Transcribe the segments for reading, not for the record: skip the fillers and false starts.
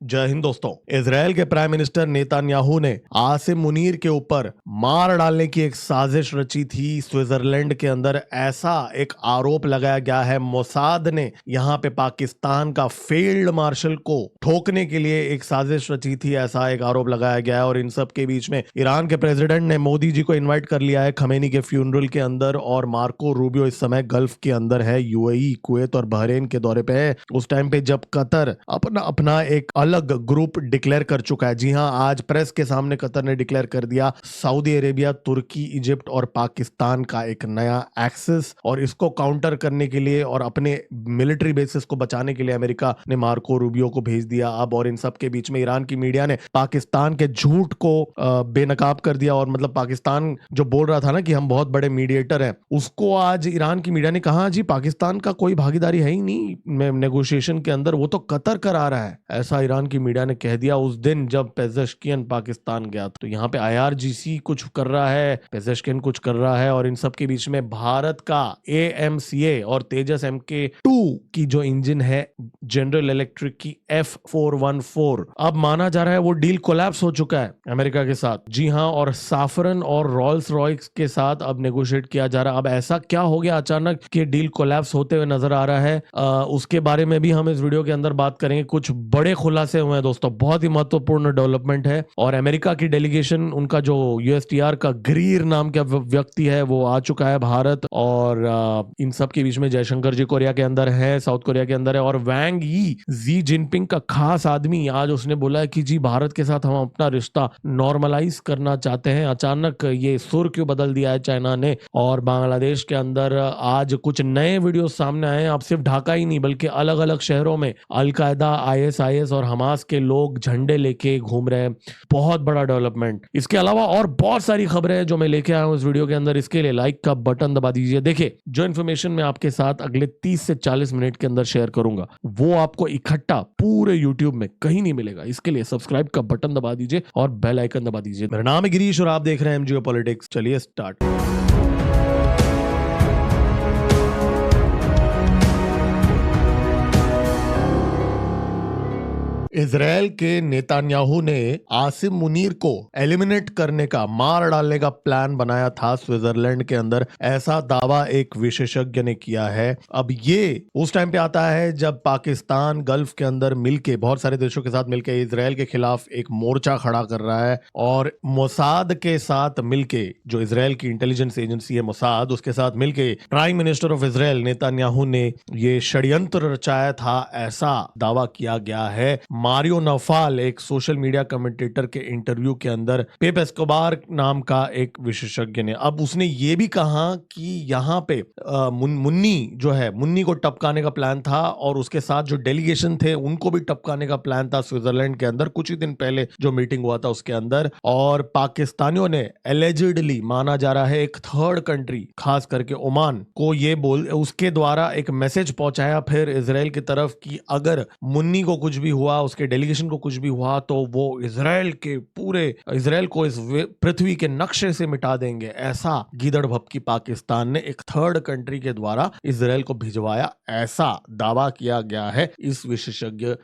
जय हिंद दोस्तों। इजराइल के प्राइम मिनिस्टर नेतन्याहू ने आसिम मुनीर के ऊपर मार डालने की एक साजिश रची थी। स्विट्जरलैंड के अंदर ऐसा एक आरोप लगाया गया है। मोसाद ने यहां पे पाकिस्तान का फील्ड मार्शल को ठोकने के लिए एक साजिश रची थी, ऐसा एक आरोप लगाया गया है। और इन सब के बीच में ईरान के प्रेसिडेंट ने मोदी जी को इन्वाइट कर लिया है खमेनी के फ्यूनरल के अंदर। और मार्को रूबियो इस समय गल्फ के अंदर है, यूएई, कुवैत और बहरीन के दौरे पे है। उस टाइम पे जब कतर अपना एक अलग ग्रुप डिक्लेयर कर चुका है। जी हां, आज प्रेस के सामने कतर ने डिक्लेयर कर दिया सऊदी अरेबिया, तुर्की, इजिप्ट और पाकिस्तान का एक नया एक्सिस। और इसको काउंटर करने के लिए और अपने मिलिट्री बेसिस को बचाने के लिए अमेरिका ने मार्को रूबियो को भेज दिया अब। और इन सब के बीच में ईरान की मीडिया ने पाकिस्तान के झूठ को बेनकाब कर दिया। और मतलब पाकिस्तान जो बोल रहा था ना कि हम बहुत बड़े मीडिएटर हैं, उसको आज ईरान की मीडिया ने कहा जी पाकिस्तान का कोई भागीदारी है ही नहीं नेगोशिएशन के अंदर, वो तो कतर करा रहा है, ऐसा ईरान की मीडिया ने कह दिया उस दिन जब पेजेश्कियन पाकिस्तान गया। तो यहाँ पे आईआरजीसी कुछ कर रहा है, पेजेश्कियन कुछ कर रहा है। और इन सब के बीच में भारत का एएमसीए और तेजस MK2 की जो इंजन है जनरल इलेक्ट्रिक की F414, अब माना जा रहा है वो डील कोलैप्स हो चुका है अमेरिका के साथ। जी हाँ, और साफरन और रॉल्स रॉयस के साथ अब नेगोशिएट किया जा रहा है। अब ऐसा क्या हो गया अचानक कि डील कोलैप्स होते हुए नजर आ रहा है, उसके बारे में भी हम इस वीडियो के अंदर बात करेंगे। कुछ बड़े खुलासे हुए हैं दोस्तों, बहुत ही महत्वपूर्ण डेवलपमेंट है। और अमेरिका की डेलीगेशन, उनका जो यूएसटीआर का ग्रीर नाम का व्यक्ति है वो आ चुका है भारत। और इन सब के बीच में जयशंकर जी कोरिया के अंदर है, साउथ कोरिया के अंदर है। और वैंग यी, जी जिनपिंग का खास आदमी, आज उसने बोला है कि जी भारत के साथ हम अपना रिश्ता नॉर्मलाइज करना चाहते हैं। अचानक ये सुर क्यों बदल दिया है चाइना ने। और बांग्लादेश के अंदर आज कुछ नए वीडियो सामने आए हैं। अब सिर्फ ढाका ही नहीं बल्कि अलग अलग शहरों में अलकायदा, ISIS और हमास के लोग झंडे लेके घूम रहे हैं। बहुत बड़ा डेवलपमेंट। इसके अलावा और बहुत सारी खबरें हैं जो मैं लेके आया हूं इस वीडियो के अंदर। इसके लिए लाइक का बटन दबा दीजिए। देखिए, जो इन्फॉर्मेशन मैं आपके साथ अगले 30 से 40 मिनट के अंदर शेयर करूंगा वो आपको इकट्ठा पूरे यूट्यूब में कहीं नहीं मिलेगा। इसके लिए सब्सक्राइब का बटन दबा दीजिए और बेल आइकन दबा दीजिए। मेरा नाम है गिरीश और आप देख रहे हैं MGO पॉलिटिक्स। चलिए स्टार्ट। इजराइल के नेतन्याहू ने आसिम मुनीर को एलिमिनेट करने का, मार डालने का प्लान बनाया था स्विट्जरलैंड के अंदर, ऐसा दावा एक विशेषज्ञ ने किया है। अब ये उस टाइम पे आता है जब पाकिस्तान गल्फ के अंदर मिलके, बहुत सारे देशों के साथ मिलके इजराइल के खिलाफ एक मोर्चा खड़ा कर रहा है। और मोसाद के साथ मिलके, जो इजराइल की इंटेलिजेंस एजेंसी है मोसाद, उसके साथ मिलके prime minister of Israel Netanyahu ने ये षड्यंत्र रचाया था, ऐसा दावा किया गया है। मारियो नौफाल, एक सोशल मीडिया कमेंटेटर के इंटरव्यू के अंदर, पेप एस्कोबार नाम का एक विशेषज्ञ ने, अब उसने ये भी कहा कि यहाँ पे मुन्नी जो है, मुन्नी को टपकाने का प्लान था। और उसके साथ जो डेलीगेशन थे उनको भी टपकाने का प्लान था स्विट्जरलैंड के अंदर, कुछ ही दिन पहले जो मीटिंग हुआ था उसके अंदर। और पाकिस्तानियों ने एलिजिडली, माना जा रहा है, एक थर्ड कंट्री खास करके ओमान को ये उसके द्वारा एक मैसेज पहुंचाया फिर इजराइल की तरफ कि अगर मुन्नी को कुछ भी हुआ, उसके डेलीगेशन को कुछ भी हुआ, तो वो इजराइल को इस पृथ्वी के नक्शे से मिटा देंगे। ऐसा गीदड़ भपकी पाकिस्तान ने एक थर्ड कंट्री के द्वारा इजराइल को भिजवाया, ऐसा दावा किया गया है इस विशेषज्ञ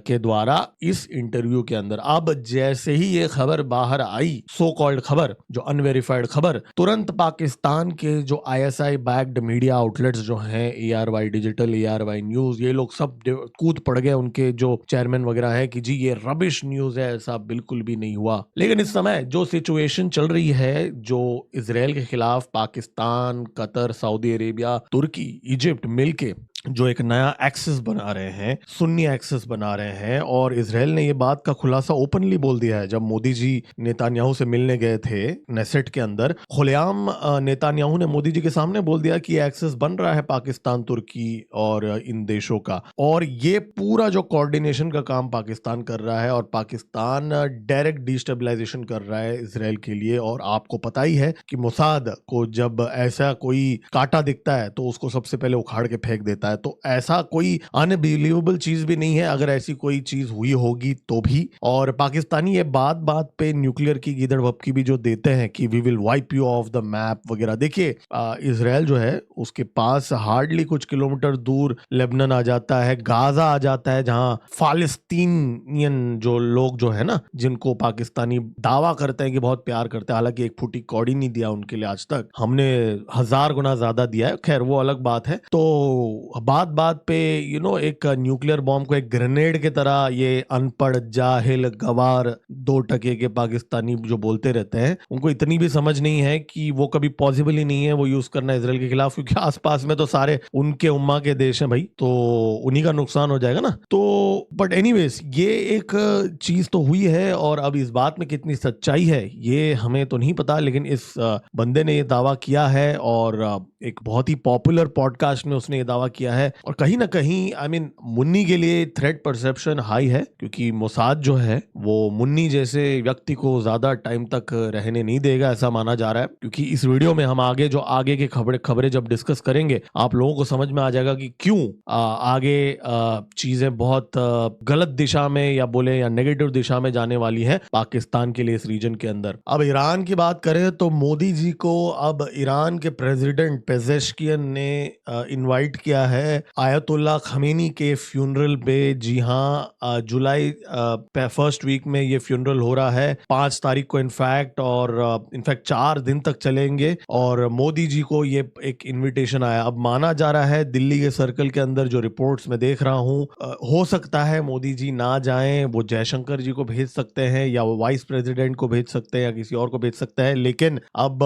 के द्वारा इस इंटरव्यू के अंदर। अब जैसे ही ये खबर बाहर आई, सो कॉल्ड खबर, जो अनवेरिफाइड खबर, तुरंत पाकिस्तान के जो ISI बैक्ड मीडिया आउटलेट्स जो हैं, ARY डिजिटल, ARY न्यूज, ये लोग सब कूद पड़ गए, उनके जो चेयरमैन वगैरह है, कि जी ये रबिश न्यूज है, ऐसा बिल्कुल भी नहीं हुआ। लेकिन इस समय जो सिचुएशन चल रही है, जो इजराइल के खिलाफ पाकिस्तान, कतर, सऊदी अरेबिया, तुर्की, इजिप्ट मिलके जो एक नया एक्सिस बना रहे हैं, सुन्नी एक्सिस बना रहे हैं। और इजराइल ने ये बात का खुलासा ओपनली बोल दिया है। जब मोदी जी नेतन्याहू से मिलने गए थे नेसेट के अंदर, खुलेआम नेतन्याहू ने मोदी जी के सामने बोल दिया कि एक्सिस बन रहा है पाकिस्तान, तुर्की और इन देशों का। और ये पूरा जो कोऑर्डिनेशन का काम पाकिस्तान कर रहा है, और पाकिस्तान डायरेक्ट डिस्टेबलाइजेशन कर रहा है इजराइल के लिए। और आपको पता ही है कि मोसाद को जब ऐसा कोई कांटा दिखता है तो उसको सबसे पहले उखाड़ के फेंक देता है। तो ऐसा कोई अनबिलीवेबल चीज भी नहीं है अगर ऐसी कोई चीज हुई होगी तो भी। और पाकिस्तानी ये बात बात पे न्यूक्लियर की गीदड़ भपकी भी जो देते हैं कि we will wipe you off the map वगैरह, देखिए इजराइल जो है उसके पास हार्डली कुछ किलोमीटर दूर लेबनान आ जाता है, गाजा आ जाता है, जहां फालिस्तीनियन जो लोग जो है ना, जिनको पाकिस्तानी दावा करते हैं कि बहुत प्यार करते हैं, हालांकि एक फुटी कौड़ी नहीं दिया उनके लिए आज तक, हमने 1000 गुना ज्यादा दिया है, खैर वो अलग बात है। तो बात बात पे एक न्यूक्लियर बॉम्ब को एक ग्रेनेड की तरह ये अनपढ़ जाहिल गवार 2 टके के पाकिस्तानी जो बोलते रहते हैं, उनको इतनी भी समझ नहीं है कि वो कभी पॉसिबल ही नहीं है वो यूज करना इजराइल के खिलाफ, क्योंकि आसपास में तो सारे उनके उम्मा के देश हैं भाई, तो उन्हीं का नुकसान हो जाएगा ना। तो बट एनीवेज ये एक चीज तो हुई है, और अब इस बात में कितनी सच्चाई है ये हमें तो नहीं पता, लेकिन इस बंदे ने ये दावा किया है और एक बहुत ही पॉपुलर पॉडकास्ट में उसने ये दावा किया है, और कहीं ना कहीं आई मीन मुन्नी के लिए थ्रेट परसेप्शन हाई है, क्योंकि मोसाद जो है वो मुन्नी जैसे व्यक्ति को ज्यादा टाइम तक रहने नहीं देगा, ऐसा माना जा रहा है। क्योंकि इस वीडियो में हम आगे के खबरें जब डिस्कस करेंगे आप लोगों को समझ में आ जाएगा कि क्यों आगे चीजें बहुत गलत दिशा में या बोले या नेगेटिव दिशा में जाने वाली है पाकिस्तान के लिए इस रीजन के अंदर। अब ईरान की बात करें तो मोदी जी को अब ईरान के प्रेसिडेंट पेजेश्कियन ने इनवाइट किया है आयतुल्ला खमेनी के फ्यूनरल पे। जी हाँ, जुलाई फर्स्ट वीक में ये फ्यूनरल हो रहा है, 5 तारीख को इनफैक्ट, और इनफैक्ट 4 दिन तक चलेंगे, और मोदी जी को ये एक इनविटेशन आया। अब माना जा रहा है दिल्ली के सर्कल के अंदर जो रिपोर्ट्स में देख रहा हूं, हो सकता है मोदी जी ना जाएं, वो जयशंकर जी को भेज सकते हैं या वो वाइस प्रेसिडेंट को भेज सकते हैं या किसी और को भेज सकते हैं, लेकिन अब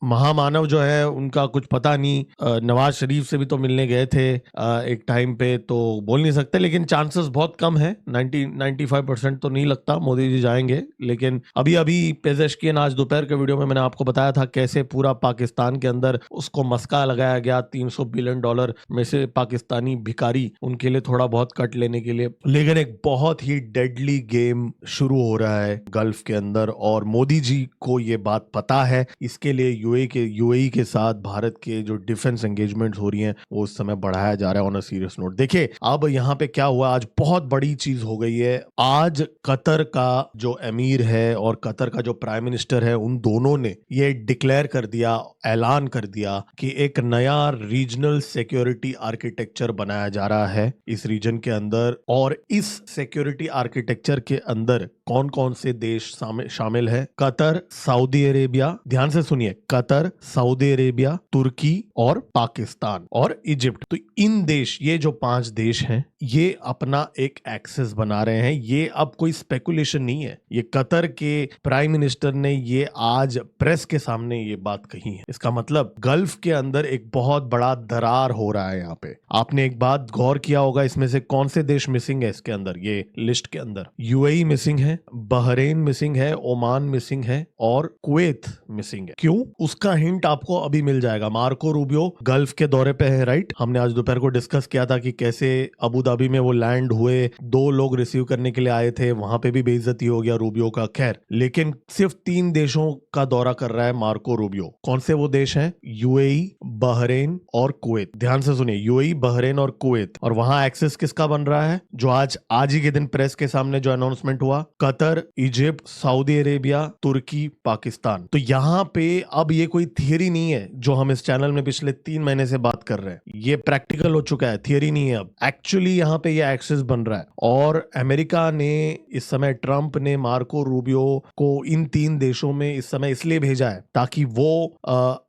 महामानव जो है उनका कुछ पता नहीं, नवाज शरीफ से भी तो मिलने गए थे एक टाइम पे, तो बोल नहीं सकते, लेकिन चांसेस बहुत कम है, 95% तो नहीं लगता मोदी जी जाएंगे। लेकिन अभी पेजेश्कियन आज दोपहर के वीडियो में मैंने आपको बताया था कैसे पूरा पाकिस्तान के अंदर उसको मस्का लगाया गया, $300 बिलियन में से पाकिस्तानी भिखारी उनके लिए थोड़ा बहुत कट लेने के लिए, लेकिन एक बहुत ही डेडली गेम शुरू हो रहा है गल्फ के अंदर, और मोदी जी को ये बात पता है। इसके लिए यूएई के साथ भारत के जो डिफेंस एंगेजमेंट हो रही हैं वो उस समय बढ़ाया जा रहा है ऑन अ सीरियस नोट। देखिए अब यहाँ पे क्या हुआ, आज बहुत बड़ी चीज हो गई है। आज कतर का जो अमीर है और कतर का जो प्राइम मिनिस्टर है, उन दोनों ने ये डिक्लेयर कर दिया, ऐलान कर दिया कि एक नया रीजनल सिक्योरिटी आर्किटेक्चर बनाया जा रहा है इस रीजन के अंदर, और इस सिक्योरिटी आर्किटेक्चर के अंदर कौन कौन से देश शामिल है? कतर, सऊदी अरेबिया, ध्यान से सुनिए, कतर, सऊदी अरेबिया, तुर्की और पाकिस्तान और इजिप्ट। तो इन देश, ये जो 5 देश हैं, ये अपना एक एक्सेस बना रहे हैं। ये अब कोई स्पेकुलेशन नहीं है, ये कतर के प्राइम मिनिस्टर ने ये आज प्रेस के सामने ये बात कही है। इसका मतलब गल्फ के अंदर एक बहुत बड़ा दरार हो रहा है यहाँ पे। आपने एक बात गौर किया होगा, इसमें से कौन से देश मिसिंग है इसके अंदर, ये लिस्ट के अंदर? यूएई मिसिंग है, बहरेन मिसिंग है, ओमान मिसिंग है और कुवैत मिसिंग है। क्यों? उसका हिंट आपको अभी मिल जाएगा। मार्को रूबियो गल्फ के दौरे पे है, राइट? हमने आज दोपहर को डिस्कस किया था कि कैसे अबू धाबी में वो लैंड हुए, 2 लोग रिसीव करने के लिए आए थे, वहां पे भी बेइज्जती हो गया रूबियो का। खैर, लेकिन सिर्फ 3 देशों का दौरा कर रहा है मार्को रूबियो। कौन से वो देश हैं? यूएई, बहरेन और कुवैत। ध्यान से सुनिए, यूएई, बहरेन और कुवैत। और वहां एक्सेस किसका बन रहा है? जो आज ही के दिन प्रेस के सामने जो अनाउंसमेंट हुआ, कतर, इजिप्ट, सऊदी अरेबिया, तुर्की, पाकिस्तान। तो यहाँ पे अब ये कोई थियरी नहीं है जो हम इस चैनल में पिछले 3 महीने से बात कर रहे हैं, ये प्रैक्टिकल हो चुका है, थियरी नहीं है। अब एक्चुअली यहाँ पे ये एक्सेस बन रहा है, और अमेरिका ने इस समय, ट्रंप ने मार्को रूबियो को इन 3 देशों में इस समय इसलिए भेजा है ताकि वो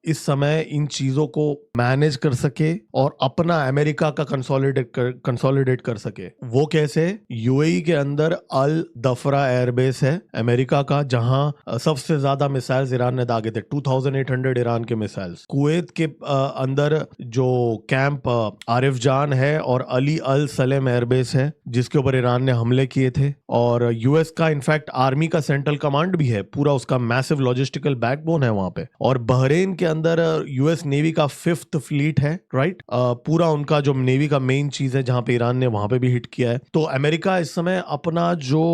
इस समय इन चीजों को मैनेज कर सके और अपना अमेरिका का कंसोलिडेट कर सके। वो कैसे? यूएई के अंदर अल दफरा एयरबेस है अमेरिका का, जहां सबसे ज्यादा मिसाइल्स ईरान ने दागे थे, 2800 ईरान के मिसाइल्स। कुवैत के अंदर जो कैंप आरिफ जान है और अली अल सलेम एयरबेस है जिसके ऊपर ईरान ने हमले किए थे, और यूएस का इनफैक्ट आर्मी का सेंट्रल कमांड भी है, पूरा उसका मैसिव लॉजिस्टिकल बैकबोन है वहां पे। और बहरेन के अंदर यूएस नेवी का 5th फ्लीट है, राइट? पूरा उनका जो नेवी का मेन चीज है जहां पे ईरान ने वहां पे भी हिट किया है। तो अमेरिका इस समय अपना जो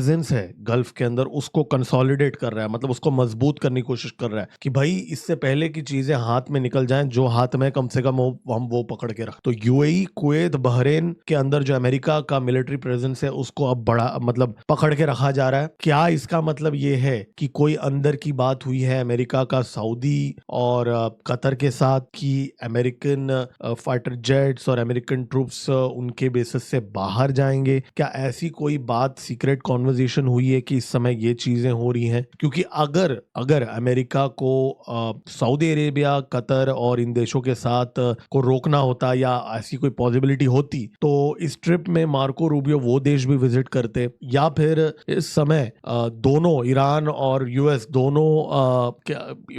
प्रेजेंस है गल्फ के अंदर उसको कंसोलिडेट कर रहा है, मतलब उसको मजबूत करने की कोशिश कर रहा है कि भाई इससे पहले की चीजें हाथ में निकल जाएं, जो हाथ में कम से कम हम वो पकड़ के रख। तो यूएई, कुवैत, बहरीन के अंदर जो अमेरिका का मिलिट्री प्रेजेंस है उसको अब बड़ा मतलब पकड़ के रखा जा रहा है। क्या इसका मतलब ये है कि कोई अंदर की बात हुई है अमेरिका का सऊदी और कतर के साथ कि अमेरिकन फाइटर जेट्स और अमेरिकन ट्रूप्स उनके बेसिस से बाहर जाएंगे? क्या ऐसी कोई बात सीक्रेट कॉन्वर्जेशन हुई है कि इस समय ये चीजें हो रही हैं? क्योंकि अगर अगर अमेरिका को सऊदी अरेबिया, कतर और इन देशों के साथ को रोकना होता या ऐसी कोई पॉसिबिलिटी होती तो इस ट्रिप में मार्को रूबियो वो देश भी विजिट करते, या फिर इस समय दोनों ईरान और यूएस दोनों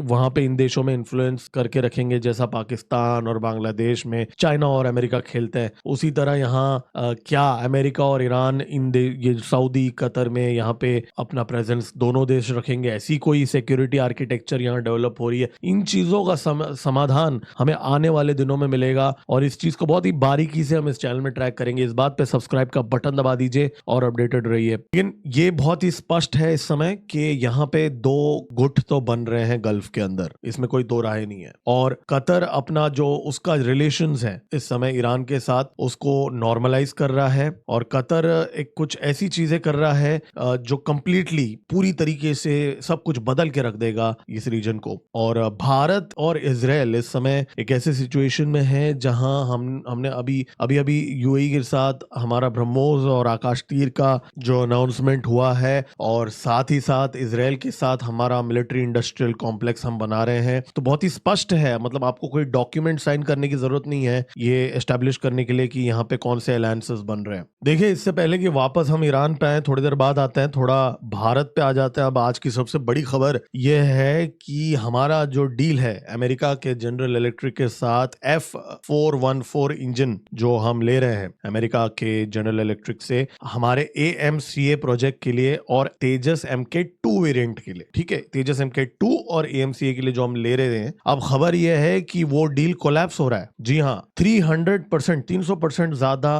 वहां पे इन देशों में इन्फ्लुएंस करके रखेंगे, जैसा पाकिस्तान और बांग्लादेश में चाइना और अमेरिका खेलते हैं उसी तरह यहाँ क्या अमेरिका और ईरान ये सऊदी, कतर में यहाँ पे अपना प्रेजेंस दोनों देश रखेंगे? ऐसी कोई सिक्योरिटी आर्किटेक्चर यहाँ डेवलप हो रही है? इन चीजों का समाधान हमें आने वाले दिनों में मिलेगा और इस चीज को बहुत ही बारीकी से हम इस चैनल में ट्रैक करेंगे। इस बात पे सब्सक्राइब का बटन दबा दीजिए और अपडेटेड रहिए। लेकिन ये बहुत ही स्पष्ट है इस समय कि यहाँ पे दो गुट तो बन रहे हैं गल्फ के अंदर, इसमें कोई दो राय नहीं है। और कतर अपना जो उसका रिलेशंस है इस समय ईरान के साथ उसको नॉर्मलाइज कर रहा है और कतर एक कुछ ऐसी चीजें कर रहा है जो कंप्लीटली पूरी तरीके से सब कुछ बदल के रख देगा इस रीजन को। और भारत और इजराइल इस समय एक ऐसे सिचुएशन में है जहां हमने अभी यूएई के साथ हमारा ब्रह्मोस और आकाश तीर का जो अनाउंसमेंट हुआ है और साथ ही साथ इजराइल के साथ हमारा मिलिट्री इंडस्ट्रियल कॉम्प्लेक्स हम बना रहे हैं। तो बहुत ही स्पष्ट है, मतलब आपको कोई डॉक्यूमेंट साइन करने की जरूरत नहीं है ये एस्टेब्लिश करने के लिए कि यहाँ पे कौन से अलायंसेस बन रहे हैं। देखिए, इससे पहले कि वापस हम ईरान पे आए, थोड़ी देर बाद आते हैं, थोड़ा भारत पे आ जाते हैं। अब आज की सबसे बड़ी खबर यह है कि हमारा जो डील है अमेरिका के जनरल इलेक्ट्रिक के साथ F414 इंजन जो हम ले रहे हैं अमेरिका के जनरल इलेक्ट्रिक से हमारे AMCA प्रोजेक्ट के लिए और तेजस MK2 वेरिएंट के लिए, ठीक है, तेजस MK2 और AMCA के लिए जो हम ले रहे हैं, अब खबर यह है कि वो डील कोलैप्स हो रहा है। जी हाँ, 300% ज्यादा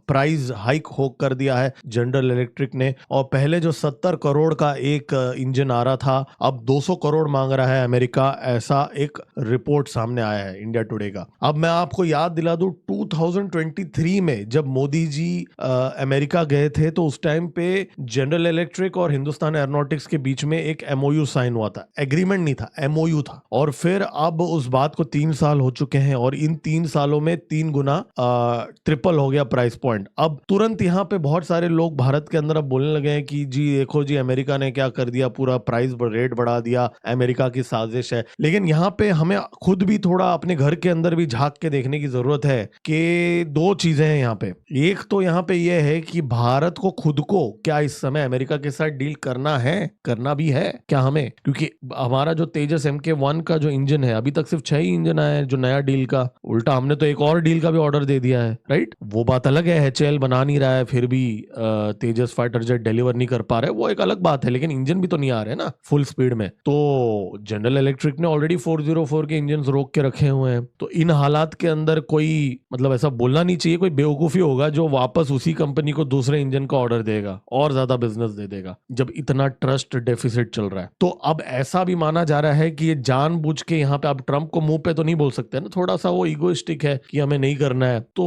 प्राइस हाइक हो कर दिया है जनरल इलेक्ट्रिक ने। और पहले जो 70 करोड़ का एक इंजन आ रहा था अब 200 करोड़ मांग रहा है अमेरिका, ऐसा एक रिपोर्ट सामने आया है इंडिया टुडे का। अब मैं आपको याद दिला दूं 2023 में जब मोदी जी अमेरिका गए थे तो उस टाइम पे जनरल इलेक्ट्रिक और हिंदुस्तान एरोनॉटिक्स के बीच में एक MOU साइन हुआ था, एग्रीमेंट नहीं था, MOU था। और फिर अब उस बात को 3 साल हो चुके हैं और इन 3 सालों में 3 गुना ट्रिपल हो गया प्राइस पॉइंट। अब तुरंत यहाँ पे बहुत सारे लोग भारत के अंदर अब बोलने लगे हैं कि जी देखो जी अमेरिका ने क्या कर दिया, पूरा प्राइस रेट बढ़ा दिया, अमेरिका की साजिश है। लेकिन यहाँ पे हमें खुद भी थोड़ा अपने घर के अंदर भी झांक के देखने की जरूरत है कि दो चीजें हैं यहाँ पे। एक तो यहाँ पे यह है कि भारत को खुद को क्या इस समय अमेरिका के साथ डील करना है, करना भी है क्या हमें? क्योंकि हमारा जो तेजस MK1 का जो इंजन है अभी तक सिर्फ 6 ही इंजन आए हैं जो नया डील का, उल्टा हमने तो एक और डील का भी ऑर्डर दे दिया है, राइट? वो बात अलग है, HAL बना नहीं रहा है फिर भी तेजस फाइटर जेट डिलीवर नहीं कर पा रहे, वो एक अलग बात है, लेकिन इंजन भी तो नहीं आ रहे ना फुल स्पीड में। तो जनरल इलेक्ट्रिक ने ऑलरेडी 404 के इंजन रोक के रखे हुए हैं। तो इन हालात के अंदर कोई मतलब ऐसा बोलना नहीं चाहिए, कोई बेवकूफी होगा जो वापस उसी कंपनी को दूसरे इंजन का ऑर्डर देगा और ज्यादा बिजनेस दे देगा जब इतना ट्रस्ट डेफिसिट चल रहा है। तो अब ऐसा भी माना जा रहा है कि ये जानबूझ के यहाँ पे, अब ट्रंप को मुंह पे तो नहीं बोल सकते ना, थोड़ा सा वो इगोइस्टिक है कि हमें नहीं करना है। तो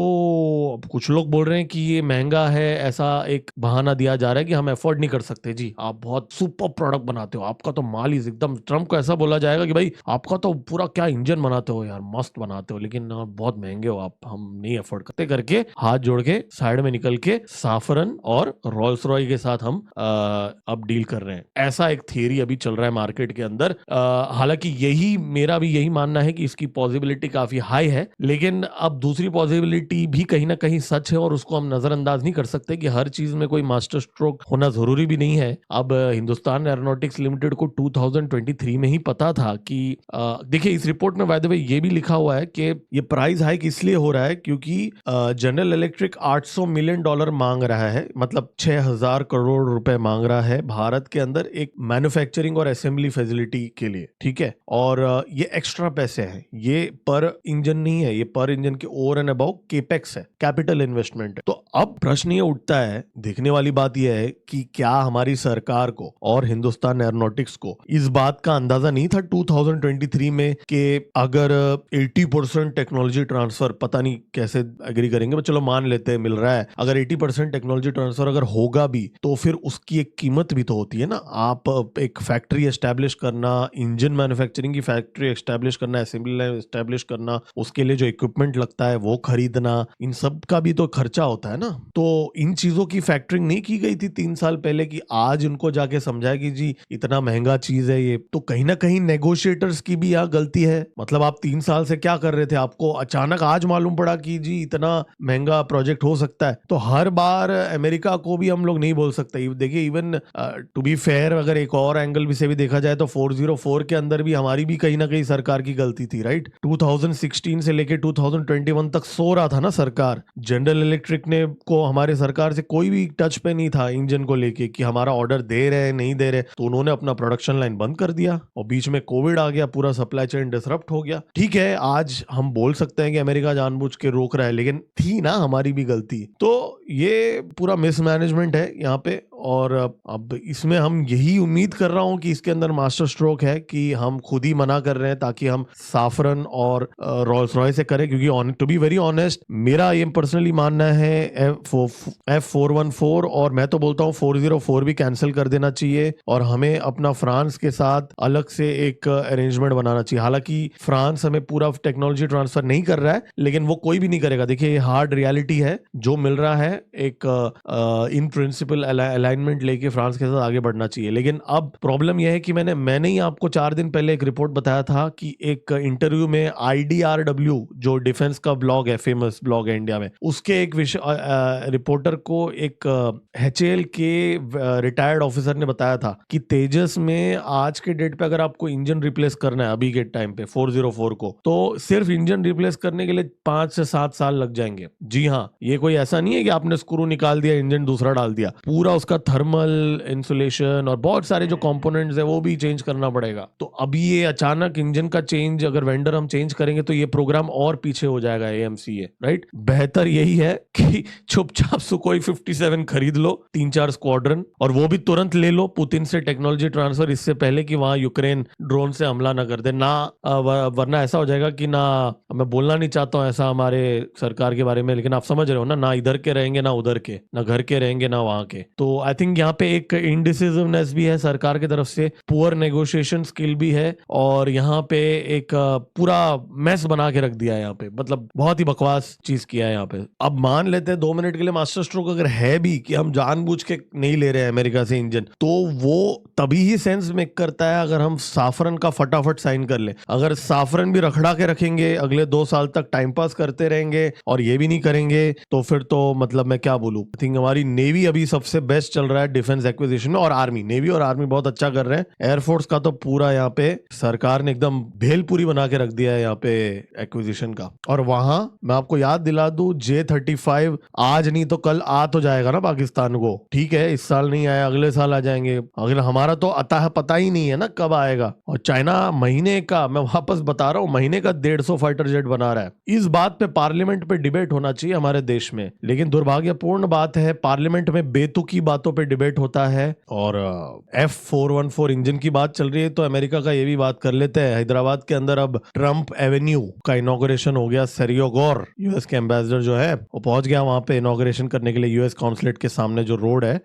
अब कुछ लोग बोल रहे हैं कि ये महंगा है, ऐसा एक बहाना दिया जा रहा है कि हम अफोर्ड नहीं कर सकते। जी, आप बहुत सुपर प्रोडक्ट बनाते हो, आपका तो माल ही एकदम, ट्रंप को ऐसा बोला जाएगा कि भाई आपका तो पूरा क्या इंजन बनाते हो यार, मस्त बनाते हो, लेकिन बहुत महंगे हो आप, हम नहीं अफोर्ड करते करके हाथ जोड़ के साइड में निकल के साफरन और रोल्स रॉय के साथ हम अब डील कर रहे हैं। ऐसा एक थियरी अभी चल रहा है मार्केट के अंदर। हालांकि मेरा भी यही मानना है कि इसकी पॉसिबिलिटी काफी हाई है, लेकिन अब दूसरी पॉसिबिलिटी भी कहीं ना कहीं सच है और उसको हम नजरअंदाज नहीं कर सकते कि हर चीज में कोई मास्टर स्ट्रोक होना जरूरी भी नहीं है। अब हिंदुस्तान एरोनॉटिक्स लिमिटेड को 2023 में ही पता था कि देखिए इस रिपोर्ट में बाय द वे ये भी लिखा हुआ है कि ये प्राइस हाइक इसलिए हो रहा है क्योंकि जनरल इलेक्ट्रिक $800 मिलियन मांग रहा है, मतलब 6,000 करोड़ रुपए मांग रहा है भारत के अंदर एक मैन्युफैक्चरिंग और असेंबली फैसिलिटी के लिए, ठीक है? और ये एक्स्ट्रा पैसे हैं, ये पर इंजन नहीं है, ये पर इंजन के ओवर एंड अबाउट केपेक्स है, कैपिटल इन्वेस्टमेंट है। तो अब प्रश्न ये उठता है, देखने वाली बात यह है है कि क्या हमारी सरकार को और हिंदुस्तान एरोनॉटिक्स को इस बात का अंदाजा नहीं था 2023 में कि अगर 80% टेक्नोलॉजी ट्रांसफर, पता नहीं कैसे एग्री करेंगे, चलो मान लेते हैं मिल रहा है, अगर 80% टेक्नोलॉजी ट्रांसफर अगर होगा भी तो फिर उसकी एक कीमत भी तो होती है ना। आप एक फैक्ट्री एस्टैब्लिश करना, इंजन मैन्युफैक्चरिंग की फैक्ट्री एस्टैब्लिश करना, असेंबली लाइन एस्टैब्लिश करना, उसके लिए जो इक्विपमेंट लगता है वो खरीदना, इन सब का भी तो खर्चा होता है ना। तो इन चीजों की फैक्टरिंग नहीं की गई थी 3 साल पहले कि आज उनको जाके समझाया कि जी इतना महंगा चीज है ये। तो कहीं ना कहीं नेगोशिएटर्स की भी यहाँ गलती है। मतलब आप 3 साल से क्या कर रहे थे, आपको अचानक आज मालूम पड़ा कि जी इतना महंगा प्रोजेक्ट हो सकता है। तो हर बार अमेरिका को भी हम लोग नहीं बोल सकते। देखिए इवन टू बी फेयर, अगर एक और एंगल भी से भी देखा जाए तो 404 के अंदर भी हमारी भी कहीं ना कहीं सरकार की गलती थी, राइट। 2016 से लेके 2021 तक सो रहा था ना सरकार। जनरल इलेक्ट्रिक ने को हमारे सरकार से कोई भी टच पे नहीं था इंजन को लेके कि हमारा ऑर्डर दे रहे नहीं दे रहे। तो उन्होंने अपना प्रोडक्शन लाइन बंद कर दिया और बीच में कोविड आ गया, पूरा सप्लाई चेन डिसरप्ट हो गया। ठीक है, आज हम बोल सकते हैं कि अमेरिका जानबूझ के रोक रहा है, लेकिन थी ना हमारी भी गलती। तो ये पूरा मिसमैनेजमेंट है यहाँ पे। और अब इसमें हम यही उम्मीद कर रहा हूं कि इसके अंदर मास्टर स्ट्रोक है कि हम खुद ही मना कर रहे हैं ताकि हम साफरन और रोल्स रॉयस से करें। क्योंकि टू बी वेरी ऑनेस्ट, मेरा ये पर्सनली मानना है F414 और मैं तो बोलता हूँ 404 भी कैंसिल कर देना चाहिए और हमें अपना फ्रांस के साथ अलग से एक अरेंजमेंट बनाना चाहिए। हालांकि फ्रांस हमें पूरा टेक्नोलॉजी ट्रांसफर नहीं कर रहा है, लेकिन वो कोई भी नहीं करेगा। देखिए ये हार्ड रियलिटी है, जो मिल रहा है एक इन प्रिंसिपल अलाइनमेंट लेके फ्रांस के साथ आगे बढ़ना चाहिए। लेकिन अब प्रॉब्लम यह है कि मैंने ही आपको 4 दिन पहले एक रिपोर्ट बताया था कि एक इंटरव्यू में IDRW जो डिफेंस का ब्लॉग है, फेमस ब्लॉग है इंडिया में, उसके एक रिपोर्टर को एक HAL के रिटायर्ड ऑफिसर ने बताया था कि तेजस में आज के डेट पे अगर आपको इंजन रिप्लेस करना है अभी के टाइम पे 404 को, तो सिर्फ इंजन रिप्लेस करने के लिए 5 से 7 साल लग जाएंगे। जी हाँ, ये कोई ऐसा नहीं है कि आपने स्क्रू निकाल दिया, इंजन दूसरा डाल दिया। पूरा उसका थर्मल इंसुलेशन और बहुत सारे जो कंपोनेंट्स है वो भी चेंज करना पड़ेगा। तो अभी ये अचानक इंजन का चेंज अगर वेंडर हम चेंज करेंगे तो ये प्रोग्राम और पीछे हो जाएगा AMCA, राइट। बेहतर यही है कि चुपचाप सुकोई 57 खरीद लो, 3-4 स्क्वाड्रन, और वो भी तुरंत ले लो पुतिन से टेक्नोलॉजी ट्रांसफर, इससे पहले कि वहां यूक्रेन ड्रोन से हमला ना कर दे ना। वरना ऐसा हो जाएगा कि ना, मैं बोलना नहीं चाहता हूं ऐसा हमारे सरकार के बारे में, लेकिन आप समझ रहे हो ना इधर के रहेंगे ना उधर के, ना घर के रहेंगे ना वहां के। तो आई थिंक यहाँ पे एक इनडिसिसिवनेस भी है सरकार की तरफ से, पुअर नेगोशिएशन स्किल भी है, और यहाँ पे एक पूरा मेस बना के रख दिया है यहाँ पे। मतलब बहुत ही बकवास चीज किया है यहाँ पे। अब मान लेते हैं 2 मिनट के लिए मास्टर स्ट्रोक अगर है भी कि हम जानबूझ के नहीं ले रहे हैं अमेरिका से इंजन, तो वो तभी ही सेंस मेक करता है अगर हम साफरन का फटाफट साइन कर ले। अगर साफरन भी रखड़ा के रखेंगे अगले 2 साल तक, टाइम पास करते रहेंगे और ये भी नहीं करेंगे, तो फिर तो मतलब मैं क्या बोलूं। आई थिंक हमारी नेवी अभी सबसे बेस्ट चल रहा है डिफेंस एक्विजिशन में, और आर्मी, नेवी और आर्मी बहुत अच्छा कर रहे हैं। एयरफोर्स का तो पूरा यहाँ पे सरकार ने एकदम भेलपुरी बना के रख दिया है यहाँ पे एक्विजिशन का। और वहां मैं आपको याद दिला दूं, J-35 आज नहीं तो कल आ तो जाएगा ना पाकिस्तान को। ठीक है, इस साल नहीं आया, अगले साल आ जाएंगे। अगले हमारा तो अतः पता ही नहीं है ना कब आएगा। और चाइना महीने का, मैं वापस बता रहा हूँ, महीने का 150 फाइटर जेट बना रहा है। इस बात पे पार्लियामेंट पे डिबेट होना चाहिए हमारे देश में, लेकिन दुर्भाग्यपूर्ण बात है पार्लियामेंट में बेतुकी बातों पे डिबेट होता है। और F414 इंजन की बात चल रही है तो अमेरिका का ये भी बात कर लेते हैं। हैदराबाद के अंदर अब ट्रंप एवेन्यू का इनॉग्रेशन हो गया। सेरियो गोर यूएस के एम्बेसडर जो है वो पहुंच गया वहां पे इनॉग्रेशन करने के लिए। यूएस कॉन्सुलेट के सामने जो रोड है,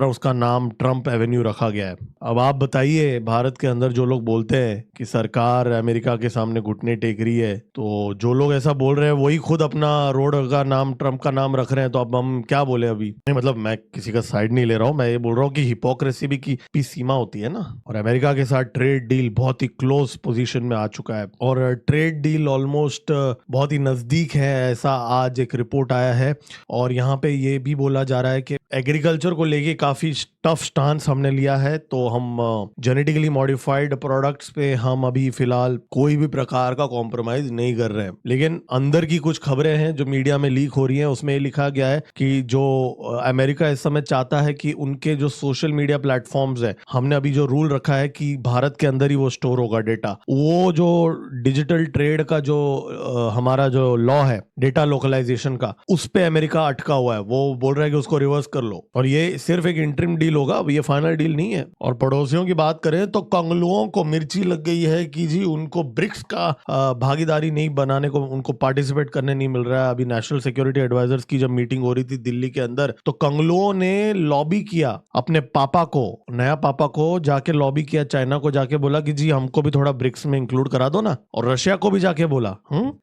उसका नाम ट्रंप एवेन्यू रखा गया है। अब आप बताइए, भारत के अंदर जो लोग बोलते हैं कि सरकार अमेरिका के सामने घुटने टेक रही है, तो जो लोग ऐसा बोल रहे हैं वही खुद अपना रोड का नाम ट्रंप का नाम रख रहे हैं। तो अब हम क्या बोले अभी? नहीं, मतलब मैं किसी का साइड नहीं ले रहा हूं, मैं ये बोल रहा हूं कि हिपोक्रेसी की सीमा होती है ना। और अमेरिका के साथ ट्रेड डील बहुत ही क्लोज पोजीशन में आ चुका है, और ट्रेड डील ऑलमोस्ट बहुत ही नजदीक है, ऐसा आज एक रिपोर्ट आया है। और यहाँ पे ये भी बोला जा रहा है कि एग्रीकल्चर को लेके काफी टफ स्टांस हमने लिया है। तो हम जेनेटिकली मॉडिफाइड प्रोडक्ट्स पे हम अभी फिलहाल कोई भी प्रकार का कॉम्प्रोमाइज नहीं कर रहे हैं। लेकिन अंदर की कुछ खबरें हैं जो मीडिया में लीक हो रही हैं, उसमें लिखा गया है कि जो अमेरिका इस समय चाहता है कि उनके जो सोशल मीडिया प्लेटफॉर्म्स है, हमने अभी जो रूल रखा है कि भारत के अंदर ही वो स्टोर होगा डेटा, वो जो डिजिटल ट्रेड का जो हमारा जो लॉ है डेटा लोकलाइजेशन का, उस पे अमेरिका अटका हुआ है। वो बोल रहा है कि उसको रिवर्स कर लो। और ये सिर्फ एक इंटरिम डील होगा, अब ये फाइनल डील नहीं है। और पड़ोसियों की बात करें तो कंगलुओं को मिर्ची लग गई है कि जी उनको ब्रिक्स का भागीदारी नहीं बनाने को, उनको पार्टिसिपेट करने नहीं मिल रहा है। अभी नेशनल सिक्योरिटी एडवाइजर्स की जब मीटिंग हो रही थी दिल्ली के अंदर, तो कंगलुओं ने लॉबी किया अपने पापा को, नया पापा को जाके लॉबी किया, चाइना को जाके बोला कि जी हमको भी थोड़ा ब्रिक्स में इंक्लूड करा दो ना। और रशिया को भी जाके बोला,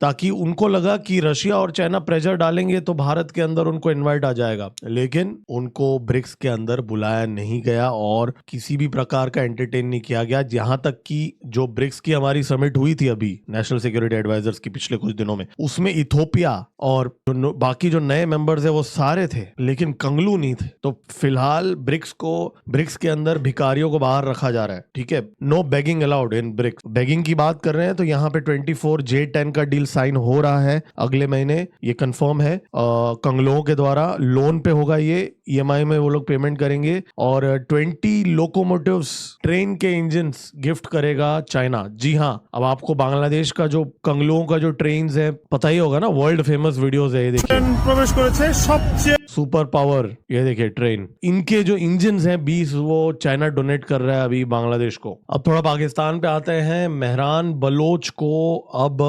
ताकि उनको लगा कि रशिया और चाइना प्रेशर डालेंगे तो भारत के अंदर उनको इनवाइट आ जाएगा। लेकिन उनको ब्रिक्स के अंदर बुलाया नहीं गया और किसी भी प्रकार का एंटरटेन नहीं किया गया। जहां तक कि जो ब्रिक्स की हमारी समिट हुई थी अभी नेशनल सिक्योरिटी एडवाइजर्स की पिछले कुछ दिनों में, उसमें इथोपिया और बाकी जो नए मेंबर्स है वो सारे थे, लेकिन कंगलू नहीं थे। तो फिलहाल ब्रिक्स के अंदर भिखारियों को बाहर रखा जा रहा है। ठीक है, no begging allowed in BRICS. Begging की बात कर रहे हैं तो यहाँ पे 24J10 का डील साइन हो रहा है अगले महीने, ये कंफर्म है। कंगलुओं के द्वारा लोन पे होगा, ये EMI में वो लोग पेमेंट करेंगे। और 20 लोकोमोटिव्स ट्रेन के इंजन्स गिफ्ट करेगा चाइना। जी हाँ, अब आपको बांग्लादेश का जो कंगलुओं का जो ट्रेन है पता ही होगा ना, वर्ल्ड फेमस वीडियोस है। ये देखिए प्रवेश করেছে সবচেয়ে सुपर पावर, ये देखिए ट्रेन, इनके जो इंजन हैं 20 वो चाइना डोनेट कर रहा है अभी बांग्लादेश को। अब थोड़ा पाकिस्तान पे आते हैं। मेहरान बलोच को अब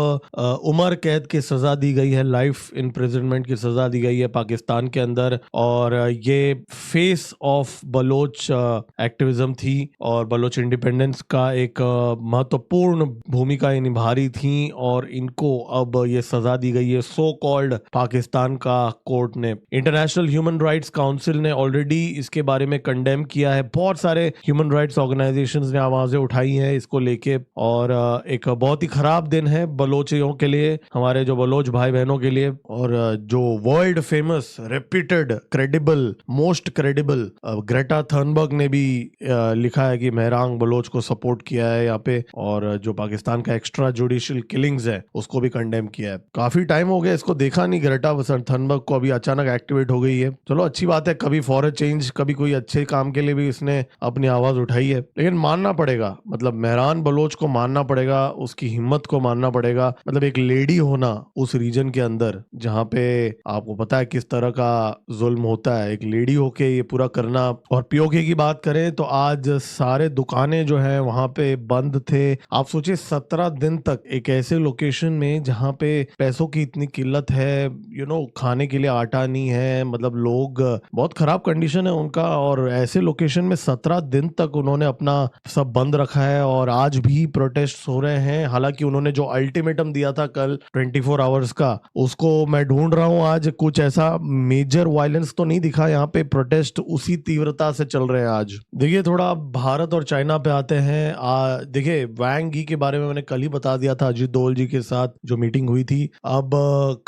उम्र कैद की सजा दी गई है, लाइफ इम्प्रिजनमेंट की सजा दी गई है पाकिस्तान के अंदर। और ये फेस ऑफ बलोच एक्टिविज्म थी और बलोच इंडिपेंडेंस का एक महत्वपूर्ण भूमिका ये निभा रही थी, और इनको अब ये सजा दी गई है सो कॉल्ड पाकिस्तान का कोर्ट ने। इंटरनेशनल ह्यूमन राइट्स काउंसिल ने ऑलरेडी इसके बारे में कंडेम किया है। बहुत सारे ह्यूमन राइट्स ऑर्गेनाइजेशंस ने आवाजें उठाई हैं इसको लेके। और एक बहुत ही खराब दिन है बलोचियों के लिए, हमारे जो बलोच भाई बहनों के लिए। और जो world famous, reputed, credible, most credible Greta Thunberg ने भी लिखा है कि मेहरांग बलोच को सपोर्ट किया है यहाँ पे, और जो पाकिस्तान का एक्स्ट्रा जुडिशियल किलिंग्स है उसको भी कंडेम किया है। काफी टाइम हो गया इसको देखा नहीं, ग्रेटा थर्नबर्ग को अभी अचानक एक्टिवेट हो गई है। चलो अच्छी बात है, कभी फॉर अ चेंज, कभी कोई अच्छे काम के लिए भी इसने अपनी आवाज उठाई है। लेकिन मानना पड़ेगा, मतलब मेहरान बलोच को मानना पड़ेगा, उसकी हिम्मत को मानना पड़ेगा। मतलब एक लेडी होना उस रीजन के अंदर जहां पे आपको पता है किस तरह का जुल्म होता है, एक लेडी होके ये पूरा करना। और पीओके की बात करें तो आज सारे दुकानें जो है वहां पे बंद थे। आप सोचिए 17 दिन तक एक ऐसे लोकेशन में जहां पे पैसों की इतनी किल्लत है, खाने के लिए आटा नहीं है, मतलब लोग, बहुत खराब कंडीशन है उनका। और ऐसे लोकेशन में 17 दिन तक उन्होंने अपना सब बंद रखा है और आज भी प्रोटेस्ट हो रहे हैं। हालांकि उन्होंने जो अल्टीमेटम दिया था कल 24 आवर्स का, उसको मैं ढूंढ रहा हूं, आज कुछ ऐसा मेजर वायलेंस तो नहीं दिखा। यहाँ पे प्रोटेस्ट उसी तीव्रता से चल रहे हैं आज। देखिए थोड़ा भारत और चाइना पे आते हैं। देखिए वांग यी के बारे में मैंने कल ही बता दिया था, अजीत दोवल जी के साथ जो मीटिंग हुई थी। अब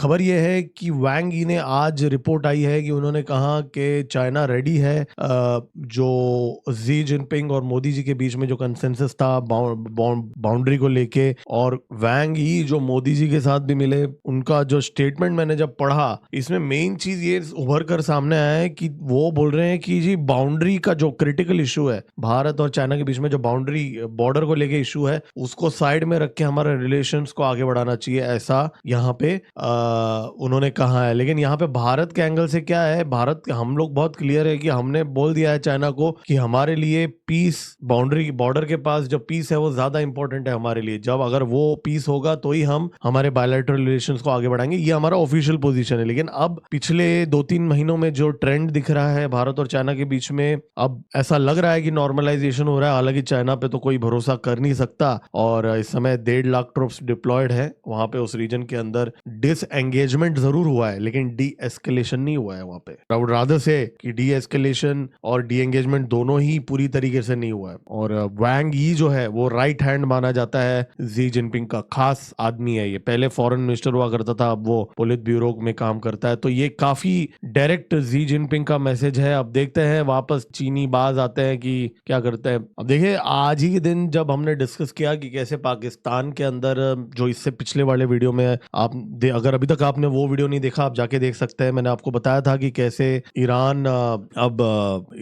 खबर यह है कि वांग यी ने आज रिपोर्ट आई है कि उन्होंने कहा कि चाइना रेडी है, जो जी जिनपिंग और मोदी जी के बीच में जो कंसेंसस था बाउंड्री को लेके, और वांग यी जो मोदी जी के साथ भी मिले, उनका जो स्टेटमेंट मैंने जब पढ़ा, इसमें मेन चीज ये उभर कर सामने आया है कि वो बोल रहे हैं कि जी बाउंड्री का जो क्रिटिकल इशू है भारत और चाइना के बीच में, जो बाउंड्री बॉर्डर को लेके इशू है, उसको साइड में रख के हमारे रिलेशंस को आगे बढ़ाना चाहिए, ऐसा यहाँ पे उन्होंने कहा है। लेकिन यहाँ पे भारत के एंगल से क्या है, भारत, हम लोग बहुत क्लियर है कि हमने बोल दिया है चाइना को कि हमारे लिए पीस, बाउंड्री बॉर्डर के पास जो पीस है वो ज्यादा इंपॉर्टेंट है हमारे लिए। जब अगर वो पीस होगा तो ही हम हमारे बायलैटरल रिलेशंस को आगे बढ़ाएंगे, ये हमारा ऑफिशियल पोजीशन है। लेकिन अब पिछले 2-3 महीनों में जो ट्रेंड दिख रहा है भारत और चाइना के बीच में, अब ऐसा लग रहा है कि नॉर्मलाइजेशन हो रहा है। हालांकि चाइना पे तो कोई भरोसा कर नहीं सकता, और इस समय 1.5 लाख ट्रूप्स डिप्लॉयड है वहां पे उस रीजन के अंदर। डिसएंगेजमेंट जरूर हुआ है लेकिन डी एस्केलेशन नहीं हुआ है वहां पे। आई वुड रादर से कि डी एस्केलेशन और डी एंगेजमेंट दोनों ही पूरी तरीके से नहीं हुआ है। और वांग यी जो है वो राइट हैंड माना जाता है जी जिनपिंग का, खास आदमी है ये, पहले फॉरेन मिनिस्टर हुआ करता था, अब वो पोलित ब्यूरो में काम करता है। तो ये काफी डायरेक्ट जी जिनपिंग का मैसेज है। अब देखते हैं वापस चीनी बाज आते हैं कि क्या करते हैं। अब देखिए आज ही के दिन जब हमने डिस्कस किया कि कैसे पाकिस्तान के अंदर, जो इससे पिछले वाले वीडियो में आप अगर अभी तक आपने वो वीडियो नहीं देखा आप जाके देख सकते हैं, मैंने आपको बताया बताया था कि कैसे ईरान